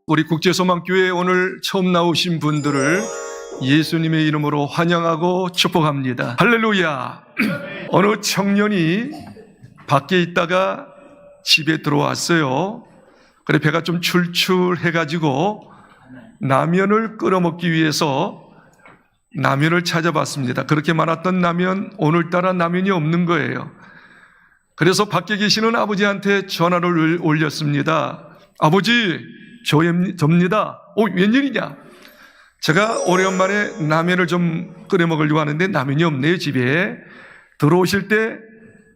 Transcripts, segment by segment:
우리 국제소망교회에 오늘 처음 나오신 분들을 예수님의 이름으로 환영하고 축복합니다. 할렐루야. 어느 청년이 밖에 있다가 집에 들어왔어요. 그래 배가 좀 출출해가지고 라면을 끓여 먹기 위해서 라면을 찾아봤습니다. 그렇게 많았던 라면, 오늘따라 라면이 없는 거예요. 그래서 밖에 계시는 아버지한테 전화를 올렸습니다. 아버지, 접니다. 웬일이냐? 제가 오랜만에 라면을 좀 끓여 먹으려고 하는데 라면이 없네요, 집에. 들어오실 때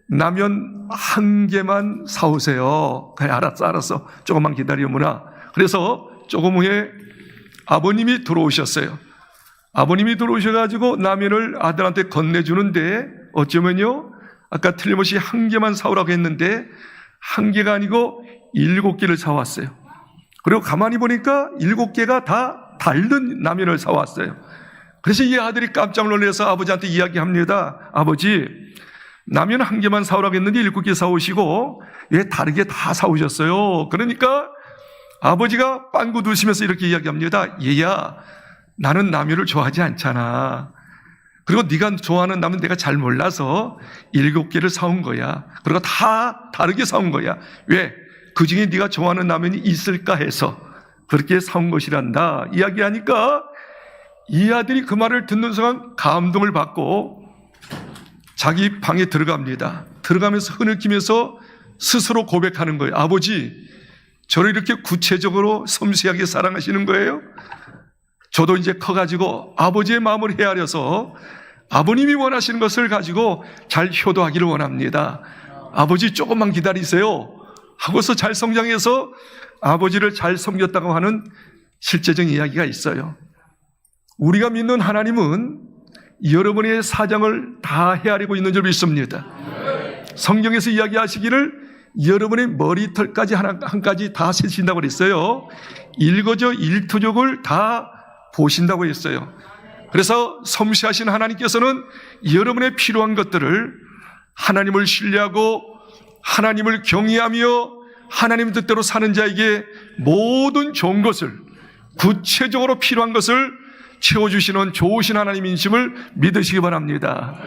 라면 한 개만 사오세요. 그래, 알았어. 조금만 기다려무나. 그래서 조금 후에 아버님이 들어오셨어요. 아버님이 들어오셔가지고 라면을 아들한테 건네주는데 어쩌면요, 아까 틀림없이 한 개만 사오라고 했는데 한 개가 아니고 7개를 사왔어요. 그리고 가만히 보니까 7개가 다 다른 라면을 사왔어요. 그래서 이 아들이 깜짝 놀라서 아버지한테 이야기합니다. 아버지, 라면 한 개만 사오라고 했는데 7개 사오시고 왜 다르게 다 사오셨어요? 그러니까 아버지가 빵구 드시면서 이렇게 이야기합니다. 얘야, 나는 라면을 좋아하지 않잖아. 그리고 네가 좋아하는 라면 내가 잘 몰라서 7개를 사온 거야. 그리고 다 다르게 사온 거야. 왜? 그 중에 네가 좋아하는 라면이 있을까 해서 그렇게 사온 것이란다. 이야기하니까 이 아들이 그 말을 듣는 순간 감동을 받고 자기 방에 들어갑니다. 들어가면서 흐느끼면서 스스로 고백하는 거예요. 아버지, 저를 이렇게 구체적으로 섬세하게 사랑하시는 거예요? 저도 이제 커가지고 아버지의 마음을 헤아려서 아버님이 원하시는 것을 가지고 잘 효도하기를 원합니다. 아버지 조금만 기다리세요 하고서 잘 성장해서 아버지를 잘 섬겼다고 하는 실제적인 이야기가 있어요. 우리가 믿는 하나님은 여러분의 사정을 다 헤아리고 있는 줄 믿습니다. 성경에서 이야기하시기를 여러분의 머리털까지 한 가지 다 세신다고 그랬어요. 일거저 일투족을 다 보신다고 했어요. 그래서 섬세하신 하나님께서는 여러분의 필요한 것들을 하나님을 신뢰하고 하나님을 경외하며 하나님 뜻대로 사는 자에게 모든 좋은 것을, 구체적으로 필요한 것을 채워주시는 좋으신 하나님이심을 믿으시기 바랍니다.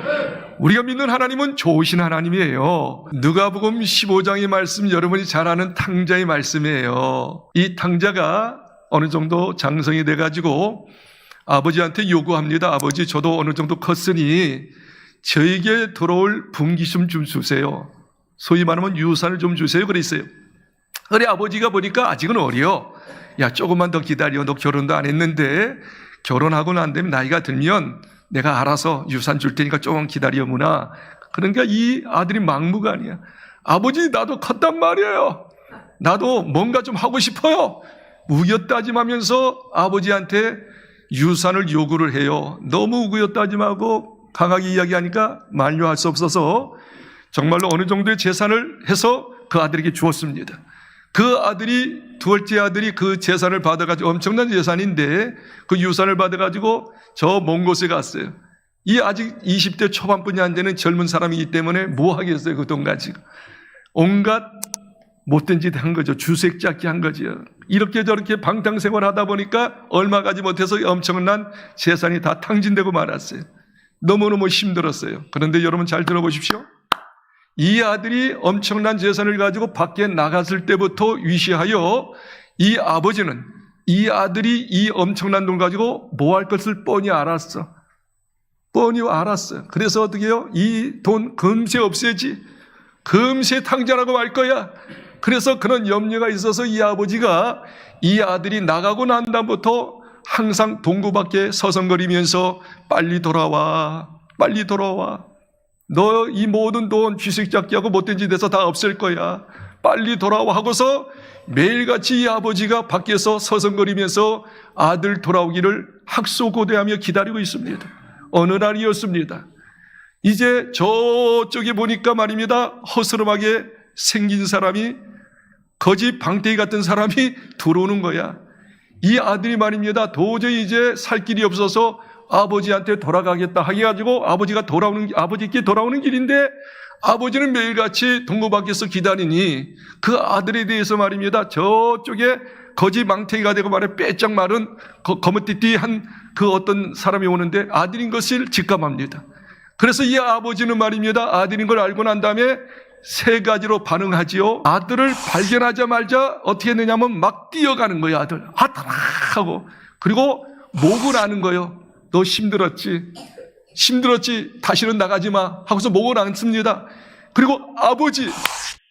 우리가 믿는 하나님은 좋으신 하나님이에요. 누가복음 15장의 말씀, 여러분이 잘 아는 탕자의 말씀이에요. 이 탕자가 어느 정도 장성이 돼가지고 아버지한테 요구합니다. 아버지, 저도 어느 정도 컸으니 저에게 들어올 분기점 좀 주세요. 소위 말하면 유산을 좀 주세요. 그랬어요. 그래, 아버지가 보니까 아직은 어려. 야, 조금만 더 기다려. 너 결혼도 안 했는데 결혼하고 난 다음에 나이가 들면 내가 알아서 유산 줄 테니까 조금 기다려무나. 그러니까 이 아들이 막무가내야. 아버지, 나도 컸단 말이에요. 나도 뭔가 좀 하고 싶어요. 우겨따짐하면서 아버지한테 유산을 요구를 해요. 너무 우겨따짐하고 강하게 이야기하니까 만류할 수 없어서 정말로 어느 정도의 재산을 해서 그 아들에게 주었습니다. 그 아들이, 둘째 아들이 그 재산을 받아가지고, 엄청난 재산인데 그 유산을 받아가지고 저 먼 곳에 갔어요. 이 아직 20대 초반뿐이 안 되는 젊은 사람이기 때문에 뭐 하겠어요, 그 돈 가지고. 온갖 못된 짓 한 거죠. 주색 잡기 한 거죠. 이렇게 저렇게 방탕생활 하다 보니까 얼마 가지 못해서 엄청난 재산이 다 탕진되고 말았어요. 너무너무 힘들었어요. 그런데 여러분 잘 들어보십시오. 이 아들이 엄청난 재산을 가지고 밖에 나갔을 때부터 위시하여 이 아버지는 이 아들이 이 엄청난 돈 가지고 뭐 할 것을 뻔히 알았어. 뻔히 알았어요. 그래서 어떻게 해요? 이 돈 금세 없애지. 금세 탕자라고 말 거야. 그래서 그런 염려가 있어서 이 아버지가 이 아들이 나가고 난 다음부터 항상 동구 밖에 서성거리면서 빨리 돌아와. 빨리 돌아와. 너 이 모든 돈 쥐새끼하고 못된 짓 해서 다 없앨 거야. 빨리 돌아와 하고서 매일같이 이 아버지가 밖에서 서성거리면서 아들 돌아오기를 학소고대하며 기다리고 있습니다. 어느 날이었습니다. 이제 저쪽에 보니까 말입니다. 허스름하게 생긴 사람이, 거지 방태기 같은 사람이 들어오는 거야. 이 아들이 말입니다. 도저히 이제 살 길이 없어서 아버지한테 돌아가겠다 해가지고 아버지께 돌아오는 길인데 아버지는 매일같이 동구 밖에서 기다리니 그 아들에 대해서 말입니다. 저쪽에 거지 망태기가 되고 말에 빼짝 마른 거뭇띠띠한 그 어떤 사람이 오는데 아들인 것을 직감합니다. 그래서 이 아버지는 말입니다. 아들인 걸 알고 난 다음에 세 가지로 반응하지요. 아들을 발견하자마자 어떻게 했느냐면 막 뛰어가는 거예요. 아들 하고, 그리고 목을 아는 거예요. 너 힘들었지 다시는 나가지 마 하고서 목을 안습니다. 그리고 아버지,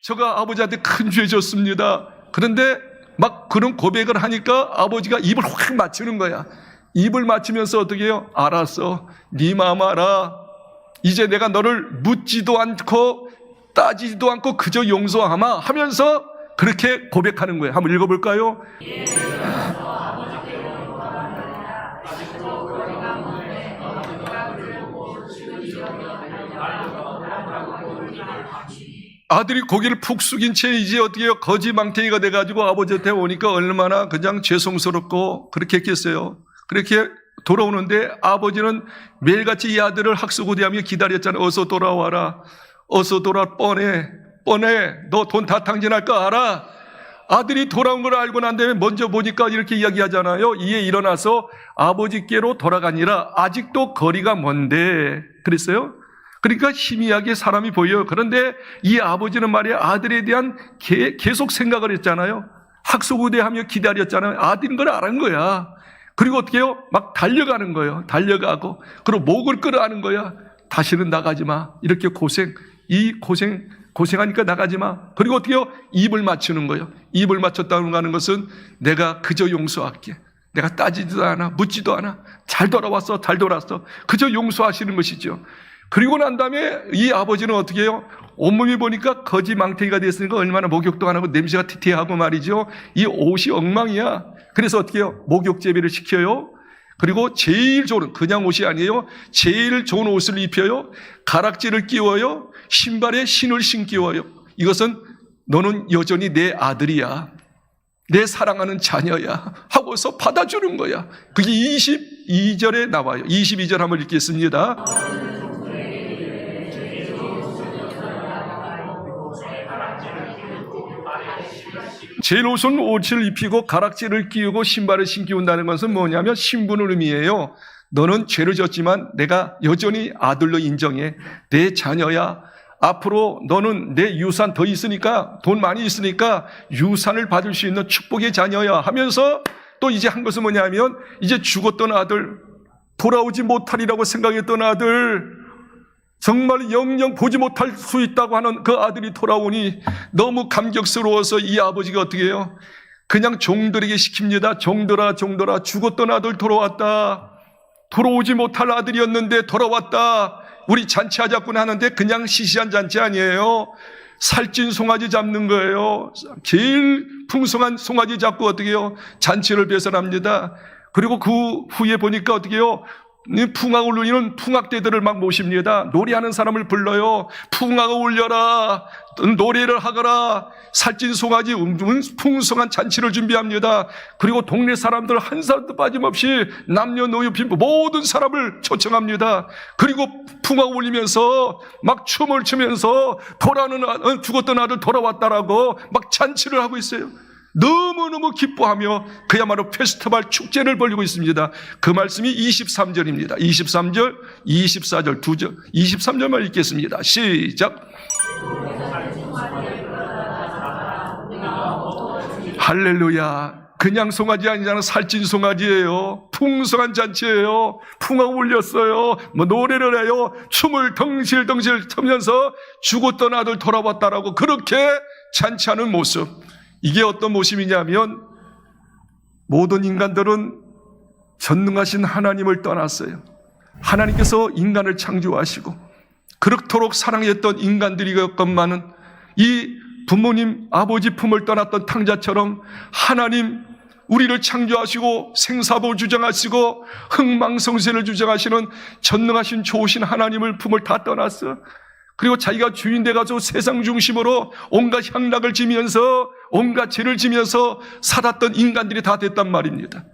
저가 아버지한테 큰 죄 졌습니다. 그런데 막 그런 고백을 하니까 아버지가 입을 확 맞추는 거야. 입을 맞추면서 어떻게 해요? 알았어, 네 마음 알아. 이제 내가 너를 묻지도 않고 따지지도 않고 그저 용서하마 하면서 그렇게 고백하는 거예요. 한번 읽어볼까요? 아들이 고개를 푹 숙인 채 이제 어떻게 해요? 거지망태기가 돼가지고 아버지한테 오니까 얼마나 그냥 죄송스럽고 그렇게 했겠어요. 그렇게 돌아오는데 아버지는 매일같이 이 아들을 학수고대하며 기다렸잖아요. 어서 돌아와라. 어서 돌아. 뻔해. 너 돈 다 탕진할 거 알아? 아들이 돌아온 걸 알고 난 다음에 먼저 보니까 이렇게 이야기하잖아요. 이에 일어나서 아버지께로 돌아가니라. 아직도 거리가 먼데 그랬어요. 그러니까 희미하게 사람이 보여요. 그런데 이 아버지는 말이야 아들에 대한 계속 생각을 했잖아요. 학수고대하며 기다렸잖아요. 아들인 걸 알은 거야. 그리고 어떻게 해요? 막 달려가는 거예요. 달려가고 그리고 목을 끌어안는 거야. 다시는 나가지 마. 이렇게 고생하니까 나가지 마. 그리고 어떻게 해요? 입을 맞추는 거예요. 입을 맞췄다는 것은 내가 그저 용서할게. 내가 따지지도 않아. 묻지도 않아. 잘 돌아왔어. 그저 용서하시는 것이죠. 그리고 난 다음에 이 아버지는 어떻게 해요? 온몸이 보니까 거지망태기가 됐으니까 얼마나 목욕도 안 하고 냄새가 티티하고 말이죠. 이 옷이 엉망이야. 그래서 어떻게 해요? 목욕제비를 시켜요. 그리고 제일 좋은, 그냥 옷이 아니에요. 제일 좋은 옷을 입혀요. 가락지를 끼워요. 신발에 신을 신기워요. 이것은 너는 여전히 내 아들이야. 내 사랑하는 자녀야. 하고서 받아주는 거야. 그게 22절에 나와요. 22절 한번 읽겠습니다. 제일 우선 옷을 입히고 가락지를 끼우고 신발을 신기운다는 것은 뭐냐면 신분을 의미해요. 너는 죄를 졌지만 내가 여전히 아들로 인정해. 내 자녀야. 앞으로 너는 내 유산 더 있으니까, 돈 많이 있으니까 유산을 받을 수 있는 축복의 자녀야 하면서 또 이제 한 것은 뭐냐면 이제 죽었던 아들, 돌아오지 못하리라고 생각했던 아들, 정말 영영 보지 못할 수 있다고 하는 그 아들이 돌아오니 너무 감격스러워서 이 아버지가 어떻게 해요? 그냥 종들에게 시킵니다. 종들아 죽었던 아들 돌아왔다. 돌아오지 못할 아들이었는데 돌아왔다. 우리 잔치하자꾸나 하는데 그냥 시시한 잔치 아니에요. 살찐 송아지 잡는 거예요. 제일 풍성한 송아지 잡고 어떻게 해요? 잔치를 배설합니다. 그리고 그 후에 보니까 어떻게 해요? 풍악을 울리는 풍악대들을 막 모십니다. 노래하는 사람을 불러요. 풍악을 울려라. 노래를 하거라. 살찐 송아지 풍성한 잔치를 준비합니다. 그리고 동네 사람들 한 사람도 빠짐없이 남녀노소 빈부 모든 사람을 초청합니다. 그리고 풍악을 울리면서 막 춤을 추면서 죽었던 아들 돌아왔다라고 막 잔치를 하고 있어요. 너무너무 기뻐하며 그야말로 페스티벌 축제를 벌이고 있습니다. 그 말씀이 23절입니다. 23절, 24절, 2절, 23절만 읽겠습니다. 시작. 할렐루야. 그냥 송아지 아니잖아. 살찐 송아지예요. 풍성한 잔치예요. 풍악 울렸어요. 노래를 해요. 춤을 덩실덩실 추면서 죽었던 아들 돌아왔다라고 그렇게 잔치하는 모습. 이게 어떤 모습이냐면 모든 인간들은 전능하신 하나님을 떠났어요. 하나님께서 인간을 창조하시고 그렇도록 사랑했던 인간들이었건만은 이 부모님 아버지 품을 떠났던 탕자처럼 하나님 우리를 창조하시고 생사보 주장하시고 흥망성쇠를 주장하시는 전능하신 좋으신 하나님을 품을 다 떠났어. 그리고 자기가 주인 돼가지고 세상 중심으로 온갖 향락을 지면서 온갖 죄를 지면서 살았던 인간들이 다 됐단 말입니다.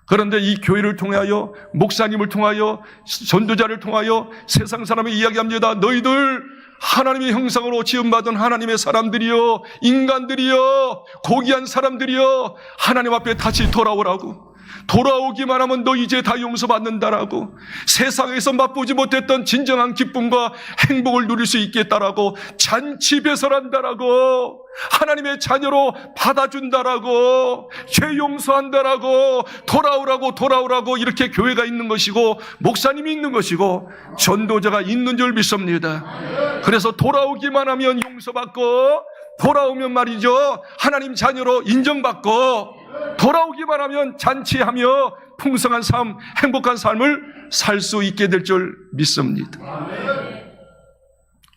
그런데 이 교회를 통하여 목사님을 통하여 전도자를 통하여 세상 사람이 이야기합니다. 너희들 하나님의 형상으로 지음받은 하나님의 사람들이여, 인간들이여, 고귀한 사람들이여, 하나님 앞에 다시 돌아오라고. 돌아오기만 하면 너 이제 다 용서받는다라고, 세상에서 맛보지 못했던 진정한 기쁨과 행복을 누릴 수 있겠다라고, 잔치 배설한다라고, 하나님의 자녀로 받아준다라고, 죄 용서한다라고, 돌아오라고 이렇게 교회가 있는 것이고 목사님이 있는 것이고 전도자가 있는 줄 믿습니다. 그래서 돌아오기만 하면 용서받고, 돌아오면 말이죠, 하나님 자녀로 인정받고, 돌아오기만 하면 잔치하며 풍성한 삶, 행복한 삶을 살 수 있게 될 줄 믿습니다.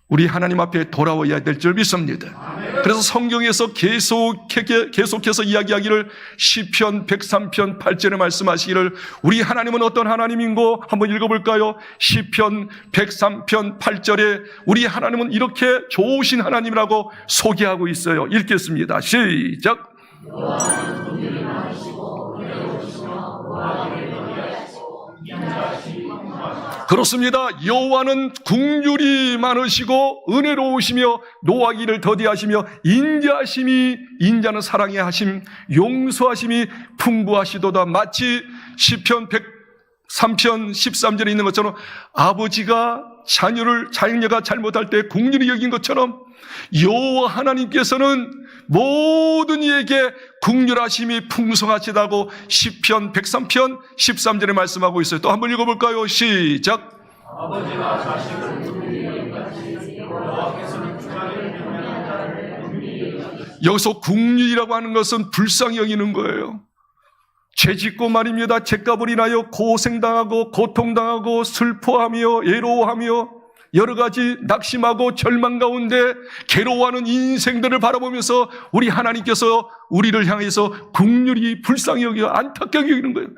우리 하나님 앞에 돌아와야 될 줄 믿습니다. 그래서 성경에서 계속해서 이야기하기를, 시편 103편 8절에 말씀하시기를, 우리 하나님은 어떤 하나님인고 한번 읽어볼까요? 시편 103편 8절에 우리 하나님은 이렇게 좋으신 하나님이라고 소개하고 있어요. 읽겠습니다. 시작. 그렇습니다. 여호와는 긍휼이 많으시고 은혜로우시며 노하기를 더디하시며 인자하심이, 인자는 사랑의 하심, 용서하심이 풍부하시도다. 마치 시편 103편 13절에 있는 것처럼 아버지가 자녀가 잘못할 때 긍휼히 여긴 것처럼 여호와 하나님께서는 모든 이에게 긍휼하심이 풍성하시다고 시편 103편 13절에 말씀하고 있어요. 또 한번 읽어볼까요? 시작. 아버지가 자식을 긍휼히 여기같이 여호와께서는 자를 명령한 자를 긍휼히 여기시고. 여기서 긍휼이라고 하는 것은 불쌍히 여기는 거예요. 죄짓고 말입니다. 죄값을 인하여 고생당하고 고통당하고 슬퍼하며 애로워하며 여러 가지 낙심하고 절망 가운데 괴로워하는 인생들을 바라보면서 우리 하나님께서 우리를 향해서 긍휼히 불쌍히 여기고 안타깝게 여기는 거예요.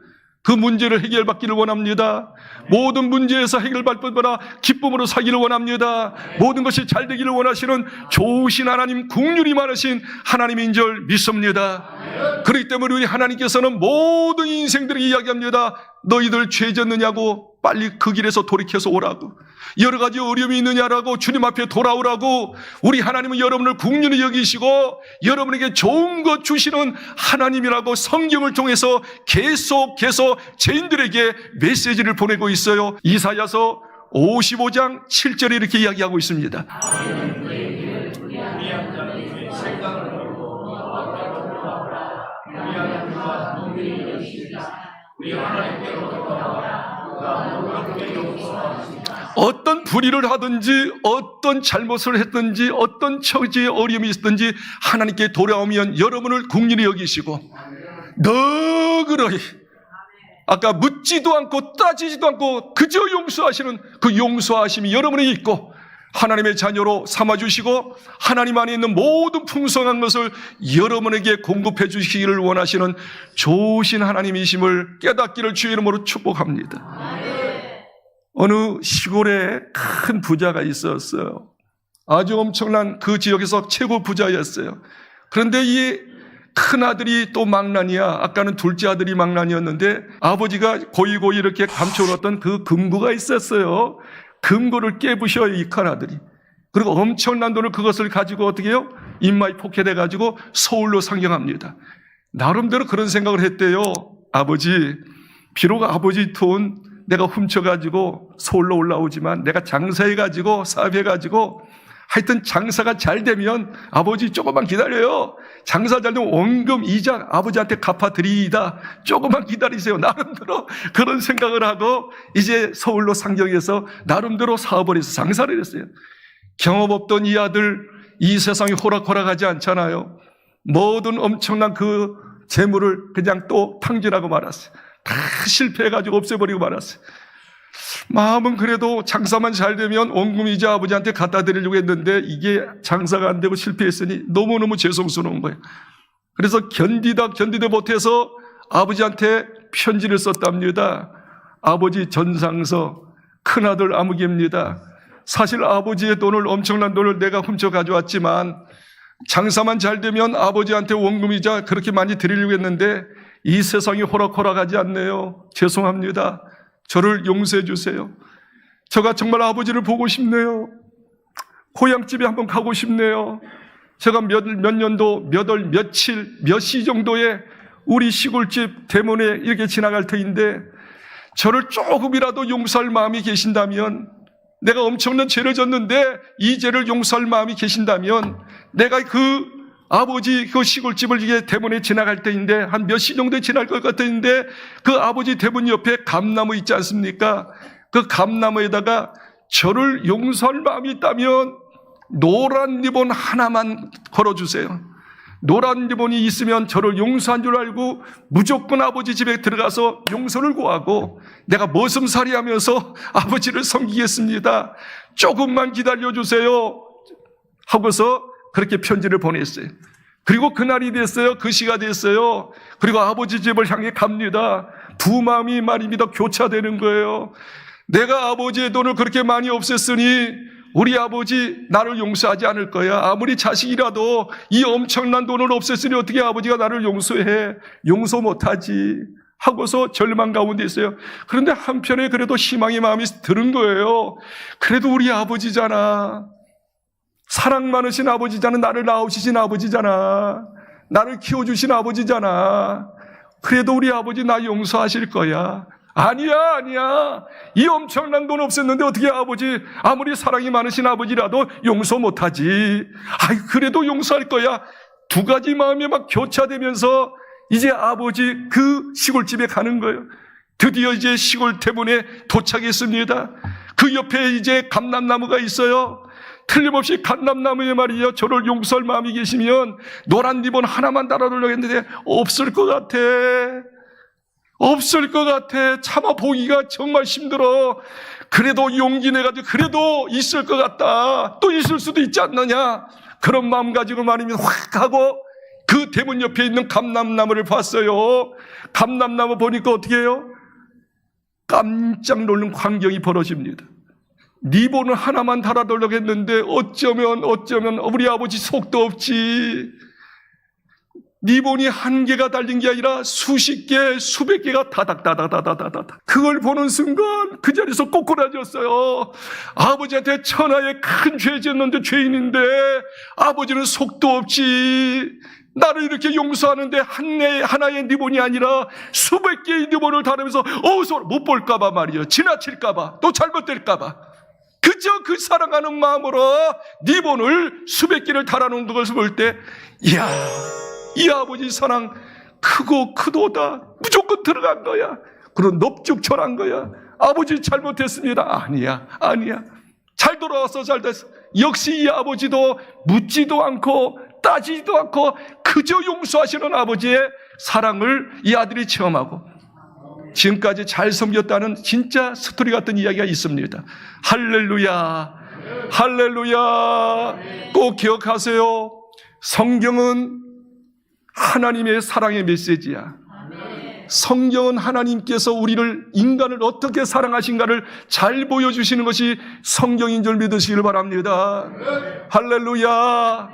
그 문제를 해결받기를 원합니다. 모든 문제에서 해결받거나 기쁨으로 살기를 원합니다. 모든 것이 잘 되기를 원하시는 좋으신 하나님, 긍휼이 많으신 하나님인 줄 믿습니다. 그렇기 때문에 우리 하나님께서는 모든 인생들에게 이야기합니다. 너희들 죄 졌느냐고, 빨리 그 길에서 돌이켜서 오라고, 여러 가지 어려움이 있느냐라고 주님 앞에 돌아오라고. 우리 하나님은 여러분을 긍휼히 여기시고 여러분에게 좋은 것 주시는 하나님이라고 성경을 통해서 계속해서 죄인들에게 메시지를 보내고 있어요. 이사야서 55장 7절에 이렇게 이야기하고 있습니다. 어떤 불의를 하든지 어떤 잘못을 했든지 어떤 처지에 어려움이 있든지 하나님께 돌아오면 여러분을 긍휼히 여기시고 너그러이, 아까 묻지도 않고 따지지도 않고 그저 용서하시는 그 용서하심이 여러분에게 있고 하나님의 자녀로 삼아주시고 하나님 안에 있는 모든 풍성한 것을 여러분에게 공급해 주시기를 원하시는 좋으신 하나님이심을 깨닫기를 주의 이름으로 축복합니다. 어느 시골에 큰 부자가 있었어요. 아주 엄청난 그 지역에서 최고 부자였어요. 그런데 이 큰 아들이 또 망난이야. 아까는 둘째 아들이 망난이었는데 아버지가 고이고이 이렇게 감춰놓았던 그 금고가 있었어요. 금고를 깨부셔요, 이 큰 아들이. 그리고 엄청난 돈을 그것을 가지고 어떻게 해요? 인마이 포켓해가지고 서울로 상경합니다. 나름대로 그런 생각을 했대요. 아버지, 비록 아버지 돈 내가 훔쳐가지고 서울로 올라오지만 내가 장사해가지고 사업해가지고 하여튼 장사가 잘 되면 아버지 조금만 기다려요. 장사 잘 되면 원금 이자 아버지한테 갚아드리이다. 조금만 기다리세요. 나름대로 그런 생각을 하고 이제 서울로 상경해서 나름대로 사업을 해서 장사를 했어요. 경험 없던 이 아들, 이 세상이 호락호락하지 않잖아요. 모든 엄청난 그 재물을 그냥 또 탕진하고 말았어요. 다 실패해가지고 없애버리고 말았어요. 마음은 그래도 장사만 잘 되면 원금이자 아버지한테 갖다 드리려고 했는데 이게 장사가 안 되고 실패했으니 너무너무 죄송스러운 거예요. 그래서 견디다 못해서 아버지한테 편지를 썼답니다. 아버지 전상서, 큰아들 아무개입니다. 사실 아버지의 돈을, 엄청난 돈을 내가 훔쳐 가져왔지만 장사만 잘 되면 아버지한테 원금이자 그렇게 많이 드리려고 했는데 이 세상이 호락호락하지 않네요. 죄송합니다. 저를 용서해 주세요. 제가 정말 아버지를 보고 싶네요. 고향집에 한번 가고 싶네요. 제가 몇 년도, 몇 월, 며칠, 몇 시 정도에 우리 시골집 대문에 이렇게 지나갈 터인데 저를 조금이라도 용서할 마음이 계신다면, 내가 엄청난 죄를 졌는데 이 죄를 용서할 마음이 계신다면, 내가 그 아버지 그 시골집을 이게 대문에 지나갈 때인데 한 몇 시 정도에 지날 것 같은데 그 아버지 대문 옆에 감나무 있지 않습니까? 그 감나무에다가 저를 용서할 마음이 있다면 노란 리본 하나만 걸어주세요. 노란 리본이 있으면 저를 용서한 줄 알고 무조건 아버지 집에 들어가서 용서를 구하고 내가 머슴살이 하면서 아버지를 섬기겠습니다. 조금만 기다려주세요 하고서 그렇게 편지를 보냈어요. 그리고 그날이 됐어요. 그 시가 됐어요. 그리고 아버지 집을 향해 갑니다. 두 마음이 말입니다. 교차되는 거예요. 내가 아버지의 돈을 그렇게 많이 없앴으니 우리 아버지 나를 용서하지 않을 거야. 아무리 자식이라도 이 엄청난 돈을 없앴으니 어떻게 아버지가 나를 용서해? 용서 못하지 하고서 절망 가운데 있어요. 그런데 한편에 그래도 희망의 마음이 드는 거예요. 그래도 우리 아버지잖아. 사랑 많으신 아버지잖아. 나를 낳으신 아버지잖아. 나를 키워주신 아버지잖아. 그래도 우리 아버지 나 용서하실 거야. 아니야. 이 엄청난 돈 없었는데 어떻게 아버지, 아무리 사랑이 많으신 아버지라도 용서 못하지. 그래도 용서할 거야. 두 가지 마음이 막 교차되면서 이제 아버지 그 시골집에 가는 거예요. 드디어 이제 시골 대문에 도착했습니다. 그 옆에 이제 감람나무가 있어요. 틀림없이 감람나무에 말이에요. 저를 용서할 마음이 계시면 노란 리본 하나만 달아놓으려고 했는데 없을 것 같아. 없을 것 같아. 참아 보기가 정말 힘들어. 그래도 용기 내가지고 그래도 있을 것 같다. 또 있을 수도 있지 않느냐. 그런 마음 가지고 말이면 확 하고 그 대문 옆에 있는 감람나무를 봤어요. 감람나무 보니까 어떻게 해요? 깜짝 놀란 광경이 벌어집니다. 리본을 하나만 달아놓으려고 했는데 어쩌면 우리 아버지 속도 없지. 리본이 한 개가 달린 게 아니라 수십 개, 수백 개가 다닥다닥다닥다닥. 그걸 보는 순간 그 자리에서 꼬꾸라졌어요. 아버지한테 천하의 큰 죄 지었는데 죄인인데 아버지는 속도 없지. 나를 이렇게 용서하는데 하나의 리본이 아니라 수백 개의 리본을 달으면서 못 볼까봐 말이에요. 지나칠까봐, 또 잘못될까봐. 그저 그 사랑하는 마음으로 리본을 수백 개를 달아놓은 것을 볼 때, 이야, 이 아버지 사랑 크도다. 무조건 들어간 거야. 그런 넙죽절한 거야. 아버지 잘못했습니다. 아니야. 잘 돌아와서 잘 됐어. 역시 이 아버지도 묻지도 않고 따지지도 않고 그저 용서하시는 아버지의 사랑을 이 아들이 체험하고 지금까지 잘 섬겼다는 진짜 스토리 같은 이야기가 있습니다. 할렐루야. 꼭 기억하세요. 성경은 하나님의 사랑의 메시지야. 성경은 하나님께서 인간을 어떻게 사랑하신가를 잘 보여주시는 것이 성경인 줄 믿으시길 바랍니다. 할렐루야.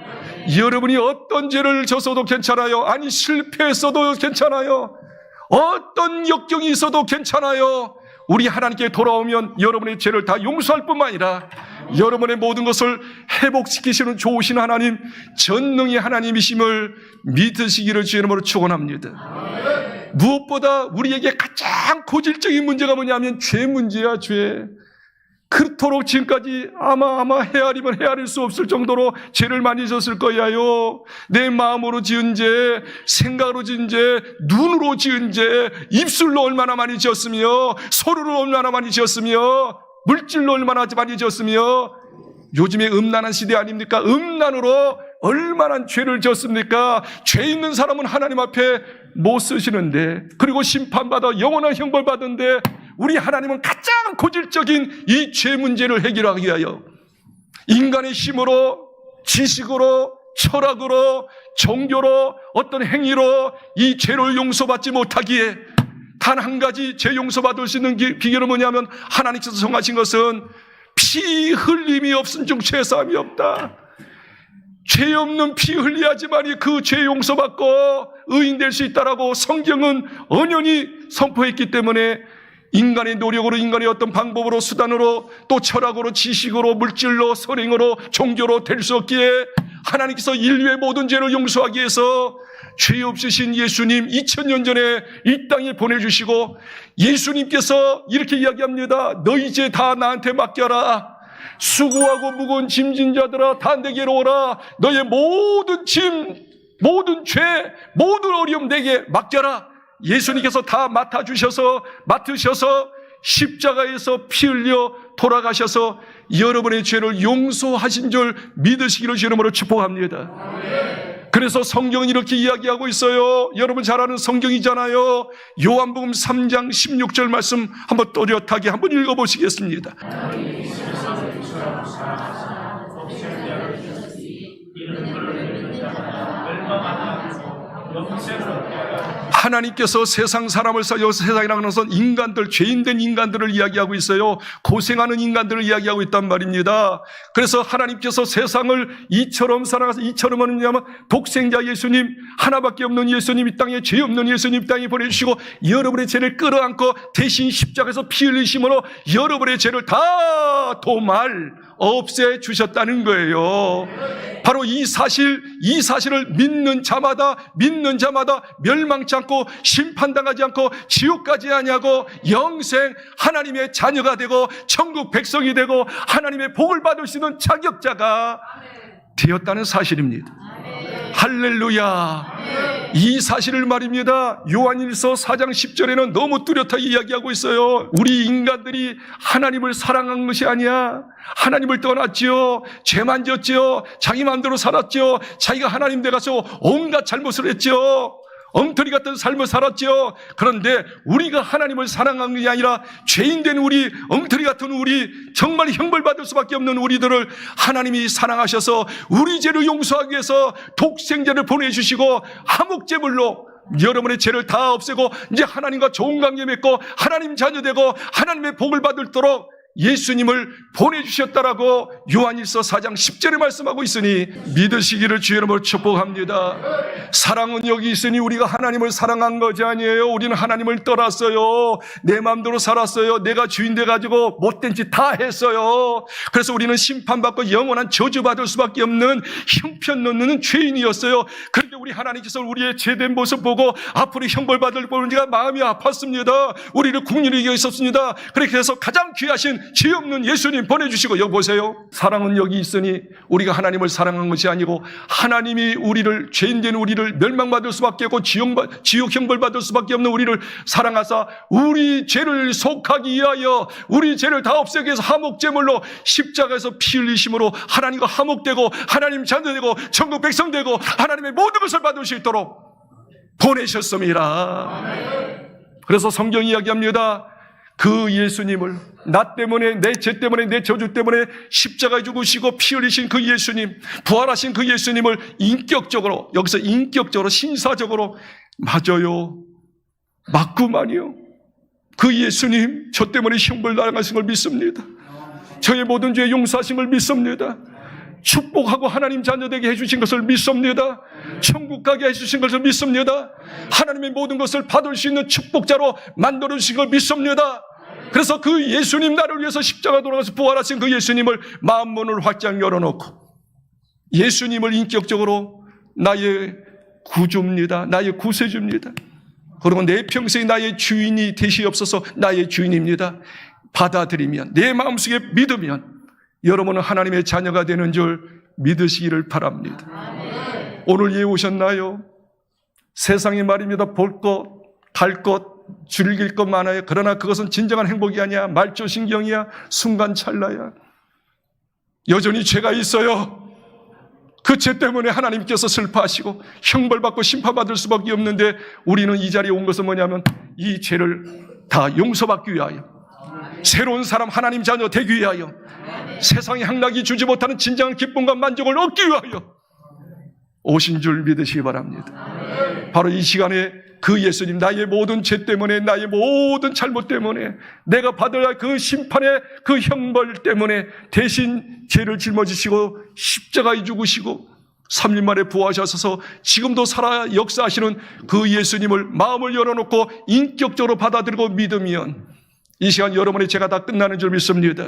여러분이 어떤 죄를 졌어도 괜찮아요. 아니 실패했어도 괜찮아요. 어떤 역경이 있어도 괜찮아요. 우리 하나님께 돌아오면 여러분의 죄를 다 용서할 뿐만 아니라 여러분의 모든 것을 회복시키시는 좋으신 하나님, 전능의 하나님이심을 믿으시기를 주의 이름으로 축원합니다. 무엇보다 우리에게 가장 고질적인 문제가 뭐냐면 죄 문제야. 죄. 그토록 지금까지 아마 헤아리면 헤아릴 수 없을 정도로 죄를 많이 졌을 거야요. 내 마음으로 지은 죄, 생각으로 지은 죄, 눈으로 지은 죄, 입술로 얼마나 많이 지었으며, 손으로 얼마나 많이 지었으며, 물질로 얼마나 많이 지었으며, 요즘에 음란한 시대 아닙니까? 음란으로 얼마나 죄를 졌습니까? 죄 있는 사람은 하나님 앞에 못 쓰시는데, 그리고 심판받아 영원한 형벌 받는데, 우리 하나님은 가장 고질적인 이 죄 문제를 해결하기 위하여 인간의 힘으로, 지식으로, 철학으로, 종교로, 어떤 행위로 이 죄를 용서받지 못하기에 단 한 가지 죄 용서받을 수 있는 비결은 뭐냐면 하나님께서 정하신 것은 피 흘림이 없은 중 죄사함이 없다. 죄 없는 피 흘려야지만이 그 죄 용서받고 의인 될 수 있다라고 성경은 언연히 선포했기 때문에 인간의 노력으로, 인간의 어떤 방법으로, 수단으로, 또 철학으로, 지식으로, 물질로, 선행으로, 종교로 될 수 없기에 하나님께서 인류의 모든 죄를 용서하기 위해서 죄 없으신 예수님 2000년 전에 이 땅에 보내주시고, 예수님께서 이렇게 이야기합니다. 너희 죄 다 나한테 맡겨라. 수고하고 무거운 짐진 자들아 다 내게로 오라. 너의 모든 짐, 모든 죄, 모든 어려움 내게 맡겨라. 예수님께서 다 맡으셔서 십자가에서 피 흘려 돌아가셔서 여러분의 죄를 용서하신 줄 믿으시기를 주님으로 축복합니다. 그래서 성경은 이렇게 이야기하고 있어요. 여러분 잘 아는 성경이잖아요. 요한복음 3장 16절 말씀 한번 또렷하게 한번 읽어보시겠습니다. 하나님께서 세상 사람을 여기서 세상이라는 것은 인간들, 죄인된 인간들을 이야기하고 있어요. 고생하는 인간들을 이야기하고 있단 말입니다. 그래서 하나님께서 세상을 이처럼 사랑하셔서, 이처럼 뭐냐면 독생자 예수님, 하나밖에 없는 예수님, 이 땅에 죄 없는 예수님 이 땅에 보내주시고 여러분의 죄를 끌어안고 대신 십자가에서 피 흘리심으로 여러분의 죄를 다 도말 없애주셨다는 거예요. 바로 이 사실을 믿는 자마다 멸망치 않고 심판당하지 않고 지옥 가지 아니하고 영생 하나님의 자녀가 되고 천국 백성이 되고 하나님의 복을 받을 수 있는 자격자가 되었다는 사실입니다. 할렐루야. 이 사실을 말입니다. 요한일서 4장 10절에는 너무 뚜렷하게 이야기하고 있어요. 우리 인간들이 하나님을 사랑한 것이 아니야. 하나님을 떠났지요. 죄만 졌지요. 자기 마음대로 살았지요. 자기가 하나님 돼가서 온갖 잘못을 했지요. 엉터리 같은 삶을 살았죠. 그런데 우리가 하나님을 사랑한 게 아니라 죄인된 우리, 엉터리 같은 우리, 정말 형벌받을 수밖에 없는 우리들을 하나님이 사랑하셔서 우리 죄를 용서하기 위해서 독생자를 보내주시고 화목제물로 여러분의 죄를 다 없애고 이제 하나님과 좋은 관계 맺고 하나님 자녀 되고 하나님의 복을 받도록 예수님을 보내주셨다라고 요한일서 4장 10절에 말씀하고 있으니 믿으시기를 주의 이름으로 축복합니다. 사랑은 여기 있으니 우리가 하나님을 사랑한 것이 아니에요. 우리는 하나님을 떠났어요. 내 마음대로 살았어요. 내가 주인 돼가지고 못된 짓 다 했어요. 그래서 우리는 심판받고 영원한 저주받을 수밖에 없는 형편없는 죄인이었어요. 그런데 우리 하나님께서 우리의 죄된 모습 보고 앞으로 형벌받을 보니까 마음이 아팠습니다. 우리를 국률이 여기셨습니다. 그렇게 해서 가장 귀하신 죄 없는 예수님 보내주시고, 여기 보세요. 사랑은 여기 있으니 우리가 하나님을 사랑한 것이 아니고 하나님이 우리를, 죄인된 우리를 멸망받을 수밖에 없고 지옥 형벌받을 수밖에 없는 우리를 사랑하사 우리 죄를 속하기 위하여 우리 죄를 다 없애기 위해서 화목제물로 십자가에서 피 흘리심으로 하나님과 화목되고 하나님 자녀 되고 천국 백성 되고 하나님의 모든 것을 받을 수 있도록 보내셨습니다. 그래서 성경이 이야기합니다. 그 예수님을, 나 때문에, 내 죄 때문에, 내 저주 때문에 십자가에 죽으시고 피 흘리신 그 예수님, 부활하신 그 예수님을 인격적으로, 여기서 인격적으로, 신사적으로, 맞아요, 맞구만요. 그 예수님, 저 때문에 형벌당하신 걸 믿습니다. 저의 모든 죄 용서하신 걸 믿습니다. 축복하고 하나님 자녀되게 해주신 것을 믿습니다. 천국 가게 해주신 것을 믿습니다. 하나님의 모든 것을 받을 수 있는 축복자로 만들어주신 걸 믿습니다. 그래서 그 예수님, 나를 위해서 십자가 돌아가서 부활하신 그 예수님을 마음문을 활짝 열어놓고 예수님을 인격적으로 나의 구주입니다. 나의 구세주입니다. 그리고 내 평생에 나의 주인이 되시옵소서, 나의 주인입니다. 받아들이면, 내 마음속에 믿으면 여러분은 하나님의 자녀가 되는 줄 믿으시기를 바랍니다. 오늘 예 오셨나요? 세상에 말입니다. 볼 것, 갈 것, 즐길 것 많아요. 그러나 그것은 진정한 행복이 아니야. 말초신경이야. 순간찰나야. 여전히 죄가 있어요. 그 죄 때문에 하나님께서 슬퍼하시고 형벌받고 심판받을 수밖에 없는데 우리는 이 자리에 온 것은 뭐냐면 이 죄를 다 용서받기 위하여, 새로운 사람 하나님 자녀 되기 위하여, 세상의 향락이 주지 못하는 진정한 기쁨과 만족을 얻기 위하여 오신 줄 믿으시기 바랍니다. 바로 이 시간에 그 예수님, 나의 모든 죄 때문에, 나의 모든 잘못 때문에, 내가 받아야 할 그 심판의 그 형벌 때문에 대신 죄를 짊어지시고 십자가에 죽으시고 3일 만에 부활하셔서 지금도 살아 역사하시는 그 예수님을 마음을 열어놓고 인격적으로 받아들이고 믿으면 이 시간 여러분의 죄가 다 끝나는 줄 믿습니다.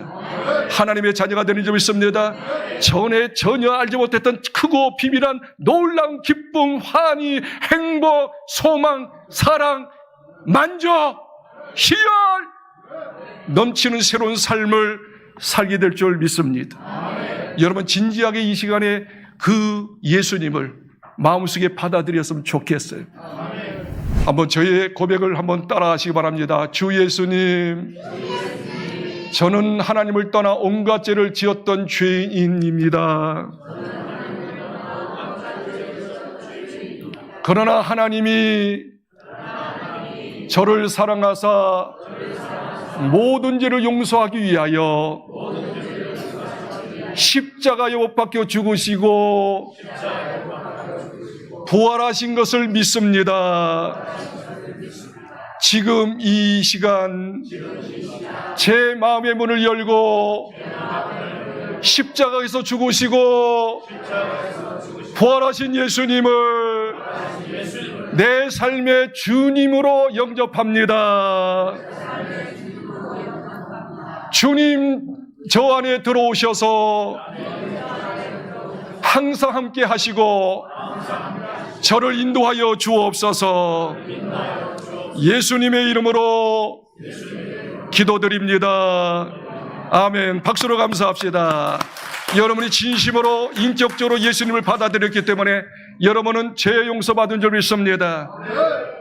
하나님의 자녀가 되는 줄 믿습니다. 전에 전혀 알지 못했던 크고 비밀한 놀라운 기쁨, 환희, 행복, 소망, 사랑, 만족, 희열 넘치는 새로운 삶을 살게 될 줄 믿습니다. 여러분 진지하게 이 시간에 그 예수님을 마음속에 받아들였으면 좋겠어요. 한번 저의 고백을 한번 따라하시기 바랍니다. 주 예수님, 저는 하나님을 떠나 온갖 죄를 지었던 죄인입니다. 그러나 하나님이 저를 사랑하사 모든 죄를 용서하기 위하여 십자가에 못 박혀 죽으시고 부활하신 것을 믿습니다. 지금 이 시간 제 마음의 문을 열고 십자가에서 죽으시고 부활하신 예수님을 내 삶의 주님으로 영접합니다. 주님, 저 안에 들어오셔서 항상 함께 하시고 저를 인도하여 주옵소서. 예수님의 이름으로 기도드립니다. 아멘. 박수로 감사합시다. 여러분이 진심으로 인격적으로 예수님을 받아들였기 때문에 여러분은 죄 용서받은 줄 믿습니다.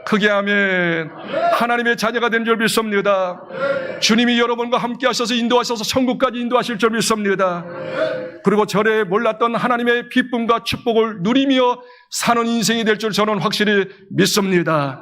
크게 아멘. 하나님의 자녀가 된 줄 믿습니다. 주님이 여러분과 함께 하셔서 인도하셔서 천국까지 인도하실 줄 믿습니다. 그리고 전에 몰랐던 하나님의 기쁨과 축복을 누리며 사는 인생이 될 줄 저는 확실히 믿습니다.